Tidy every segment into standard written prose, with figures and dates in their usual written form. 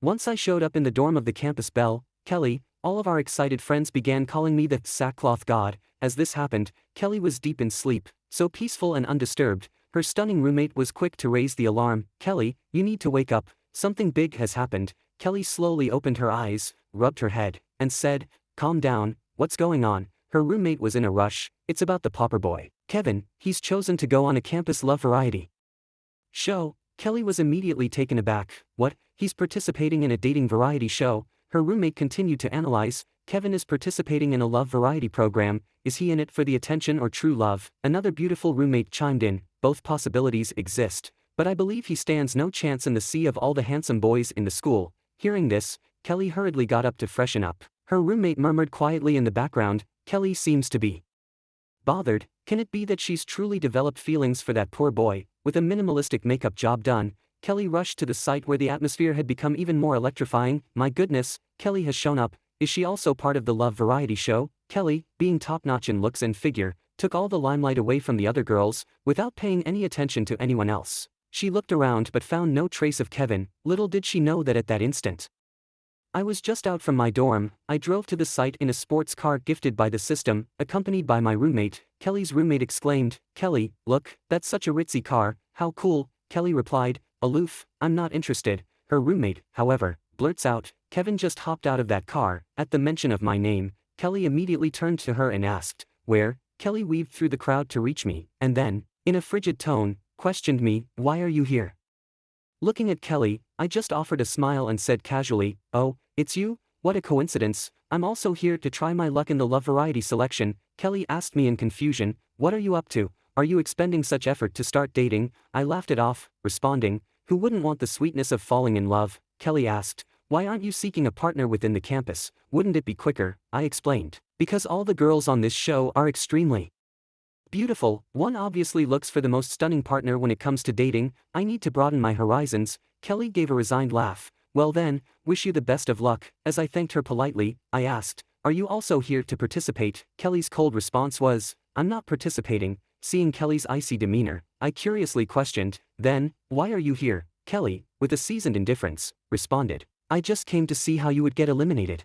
Once I showed up in the dorm of the campus belle, Kelly, all of our excited friends began calling me the sackcloth god. As this happened, Kelly was deep in sleep, so peaceful and undisturbed. Her stunning roommate was quick to raise the alarm. Kelly, you need to wake up, something big has happened. Kelly slowly opened her eyes, rubbed her head, and said, calm down, what's going on? Her roommate was in a rush. It's about the popper boy, Kevin. He's chosen to go on a campus love variety show. Kelly was immediately taken aback. What? He's participating in a dating variety show? Her roommate continued to analyze. Kevin is participating in a love variety program. Is he in it for the attention or true love? Another beautiful roommate chimed in. Both possibilities exist, but I believe he stands no chance in the sea of all the handsome boys in the school. Hearing this, Kelly hurriedly got up to freshen up. Her roommate murmured quietly in the background, Kelly seems to be bothered. Can it be that she's truly developed feelings for that poor boy? With a minimalistic makeup job done, Kelly rushed to the site where the atmosphere had become even more electrifying. My goodness, Kelly has shown up. Is she also part of the love variety show? Kelly, being top-notch in looks and figure, took all the limelight away from the other girls, without paying any attention to anyone else. She looked around but found no trace of Kevin. Little did she know that at that instant, I was just out from my dorm. I drove to the site in a sports car gifted by the system, accompanied by my roommate. Kelly's roommate exclaimed, Kelly, look, that's such a ritzy car, how cool. Kelly replied, aloof, I'm not interested. Her roommate, however, blurts out, Kevin just hopped out of that car. At the mention of my name, Kelly immediately turned to her and asked, where? Kelly weaved through the crowd to reach me, and then, in a frigid tone, questioned me, why are you here? Looking at Kelly, I just offered a smile and said casually, oh, it's you? What a coincidence. I'm also here to try my luck in the love variety selection. Kelly asked me in confusion, what are you up to? Are you expending such effort to start dating? I laughed it off, responding, who wouldn't want the sweetness of falling in love? Kelly asked, why aren't you seeking a partner within the campus? Wouldn't it be quicker? I explained, because all the girls on this show are extremely beautiful. One obviously looks for the most stunning partner when it comes to dating. I need to broaden my horizons. Kelly gave a resigned laugh. Well then, wish you the best of luck. As I thanked her politely, I asked, are you also here to participate? Kelly's cold response was, I'm not participating. Seeing Kelly's icy demeanor, I curiously questioned, then, why are you here? Kelly, with a seasoned indifference, responded, I just came to see how you would get eliminated.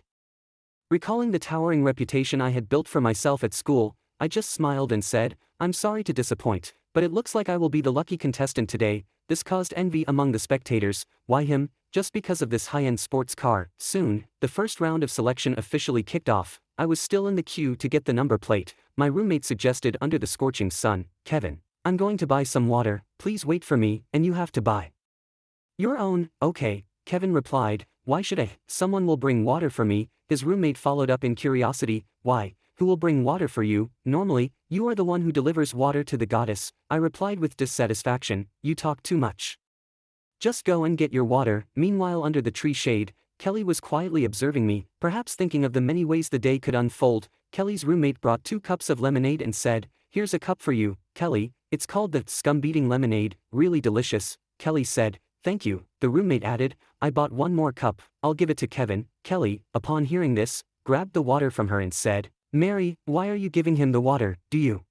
Recalling the towering reputation I had built for myself at school, I just smiled and said, I'm sorry to disappoint, but it looks like I will be the lucky contestant today. This caused envy among the spectators. Why him? Just because of this high-end sports car. Soon, the first round of selection officially kicked off. I was still in the queue to get the number plate. My roommate suggested under the scorching sun, Kevin, I'm going to buy some water, please wait for me, and you have to buy your own. Okay, Kevin replied, why should I? Someone will bring water for me. His roommate followed up in curiosity, why? Who will bring water for you? Normally, you are the one who delivers water to the goddess. I replied with dissatisfaction, you talk too much. Just go and get your water. Meanwhile, under the tree shade, Kelly was quietly observing me, perhaps thinking of the many ways the day could unfold. Kelly's roommate brought 2 cups of lemonade and said, here's a cup for you, Kelly. It's called the scum-beating lemonade, really delicious. Kelly said, thank you. The roommate added, I bought 1 more cup, I'll give it to Kevin. Kelly, upon hearing this, grabbed the water from her and said, Mary, why are you giving him the water? Do you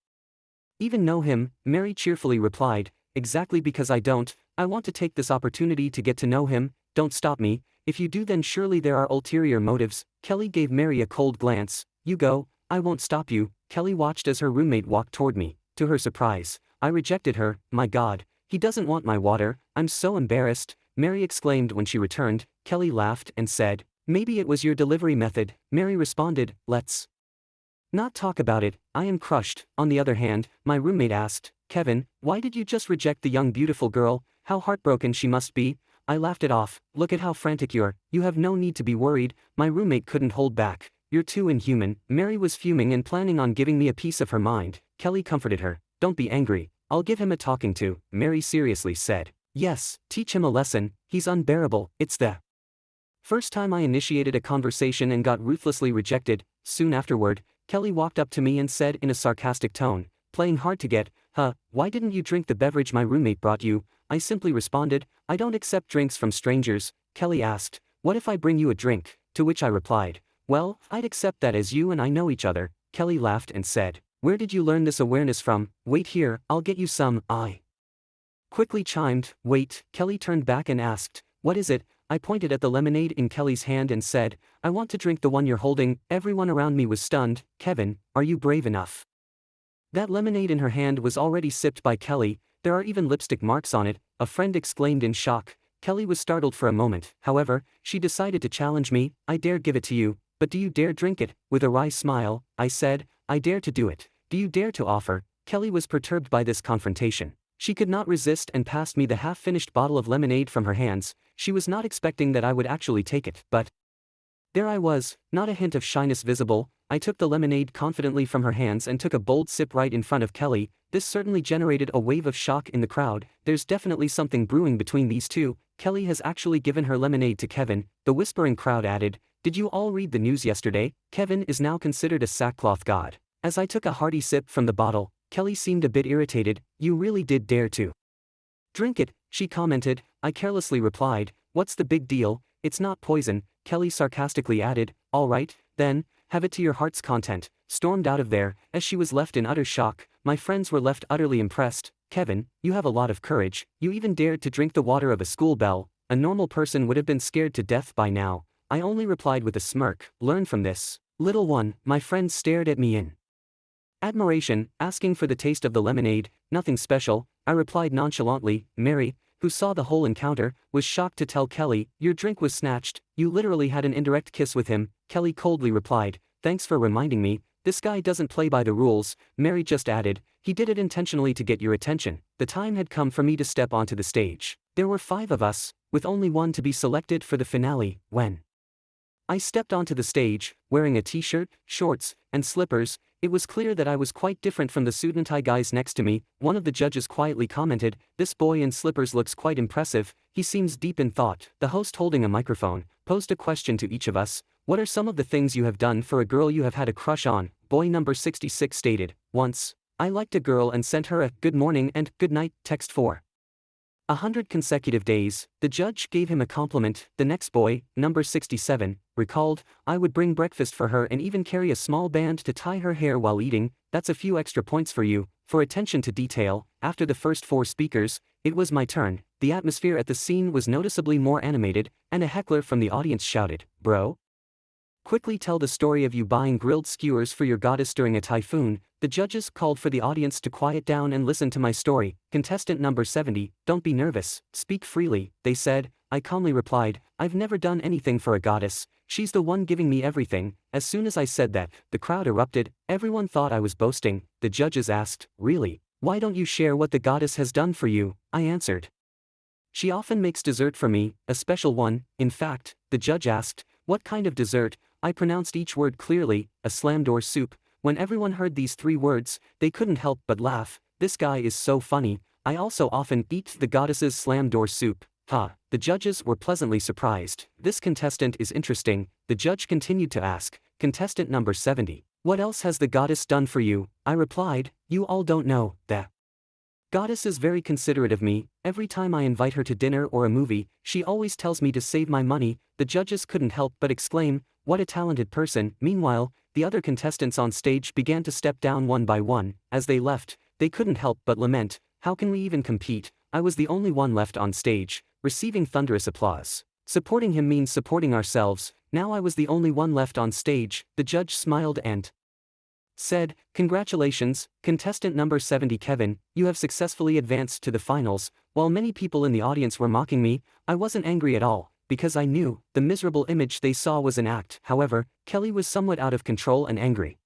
even know him? Mary cheerfully replied, exactly because I don't. I want to take this opportunity to get to know him. Don't stop me. If you do, then surely there are ulterior motives. Kelly gave Mary a cold glance. You go, I won't stop you. Kelly watched as her roommate walked toward me. To her surprise, I rejected her. My God, he doesn't want my water. I'm so embarrassed, Mary exclaimed when she returned. Kelly laughed and said, maybe it was your delivery method. Mary responded, let's not talk about it. I am crushed. On the other hand, my roommate asked, Kevin, why did you just reject the young beautiful girl? How heartbroken she must be. I laughed it off. Look at how frantic you're. You have no need to be worried. My roommate couldn't hold back. You're too inhuman. Mary was fuming and planning on giving me a piece of her mind. Kelly comforted her. Don't be angry. I'll give him a talking to. Mary seriously said. Yes, teach him a lesson. He's unbearable. It's the first time I initiated a conversation and got ruthlessly rejected. Soon afterward, Kelly walked up to me and said in a sarcastic tone, playing hard to get, why didn't you drink the beverage my roommate brought you? I simply responded, I don't accept drinks from strangers. Kelly asked, what if I bring you a drink? To which I replied, well, I'd accept that as you and I know each other. Kelly laughed and said, where did you learn this awareness from? Wait here, I'll get you some. I quickly chimed, wait. Kelly turned back and asked, what is it? I pointed at the lemonade in Kelly's hand and said, I want to drink the one you're holding. Everyone around me was stunned. Kevin, are you brave enough? That lemonade in her hand was already sipped by Kelly, there are even lipstick marks on it, a friend exclaimed in shock. Kelly was startled for a moment, however, she decided to challenge me. I dare give it to you, but do you dare drink it? With a wry smile, I said, I dare to do it. Do you dare to offer? Kelly was perturbed by this confrontation. She could not resist and passed me the half-finished bottle of lemonade from her hands. She was not expecting that I would actually take it, but there I was, not a hint of shyness visible. I took the lemonade confidently from her hands and took a bold sip right in front of Kelly. This certainly generated a wave of shock in the crowd. There's definitely something brewing between these two. Kelly has actually given her lemonade to Kevin, the whispering crowd added. Did you all read the news yesterday? Kevin is now considered a sackcloth god. As I took a hearty sip from the bottle, Kelly seemed a bit irritated. You really did dare to drink it, she commented. I carelessly replied, what's the big deal? It's not poison. Kelly sarcastically added, all right, then, have it to your heart's content, stormed out of there. As she was left in utter shock, my friends were left utterly impressed. Kevin, you have a lot of courage, you even dared to drink the water of a school bell. A normal person would have been scared to death by now. I only replied with a smirk, learn from this, little one. My friends stared at me in admiration, asking for the taste of the lemonade. Nothing special, I replied nonchalantly. Mary, who saw the whole encounter, was shocked to tell Kelly, your drink was snatched, you literally had an indirect kiss with him. Kelly coldly replied, thanks for reminding me, this guy doesn't play by the rules. Mary just added, he did it intentionally to get your attention. The time had come for me to step onto the stage. There were 5 of us, with only one to be selected for the finale. When I stepped onto the stage, wearing a t-shirt, shorts, and slippers, it was clear that I was quite different from the suit and tie guys next to me. One of the judges quietly commented, this boy in slippers looks quite impressive, he seems deep in thought. The host, holding a microphone, posed a question to each of us. What are some of the things you have done for a girl you have had a crush on? Boy number 66 stated, once, I liked a girl and sent her a good morning and good night text for 100 consecutive days. The judge gave him a compliment. The next boy, number 67, recalled, I would bring breakfast for her and even carry a small band to tie her hair while eating. That's a few extra points for you, for attention to detail. After the first 4 speakers, it was my turn. The atmosphere at the scene was noticeably more animated, and a heckler from the audience shouted, bro, quickly tell the story of you buying grilled skewers for your goddess during a typhoon. The judges called for the audience to quiet down and listen to my story. Contestant number 70, don't be nervous, speak freely, they said. I calmly replied, I've never done anything for a goddess, she's the one giving me everything. As soon as I said that, the crowd erupted. Everyone thought I was boasting. The judges asked, really? Why don't you share what the goddess has done for you? I answered, she often makes dessert for me, a special one. In fact, the judge asked, what kind of dessert? I pronounced each word clearly, a slam door soup. When everyone heard these 3 words, they couldn't help but laugh. This guy is so funny. I also often eat the goddess's slam door soup. Ha, the judges were pleasantly surprised. This contestant is interesting. The judge continued to ask, contestant number 70, what else has the goddess done for you? I replied, you all don't know, the goddess is very considerate of me. Every time I invite her to dinner or a movie, she always tells me to save my money. The judges couldn't help but exclaim, what a talented person. Meanwhile, the other contestants on stage began to step down one by one. As they left, they couldn't help but lament, how can we even compete? I was the only one left on stage, receiving thunderous applause. Supporting him means supporting ourselves. Now I was the only one left on stage. The judge smiled and said, congratulations, contestant number 70 Kevin, you have successfully advanced to the finals. While many people in the audience were mocking me, I wasn't angry at all, because I knew the miserable image they saw was an act. However, Kelly was somewhat out of control and angry.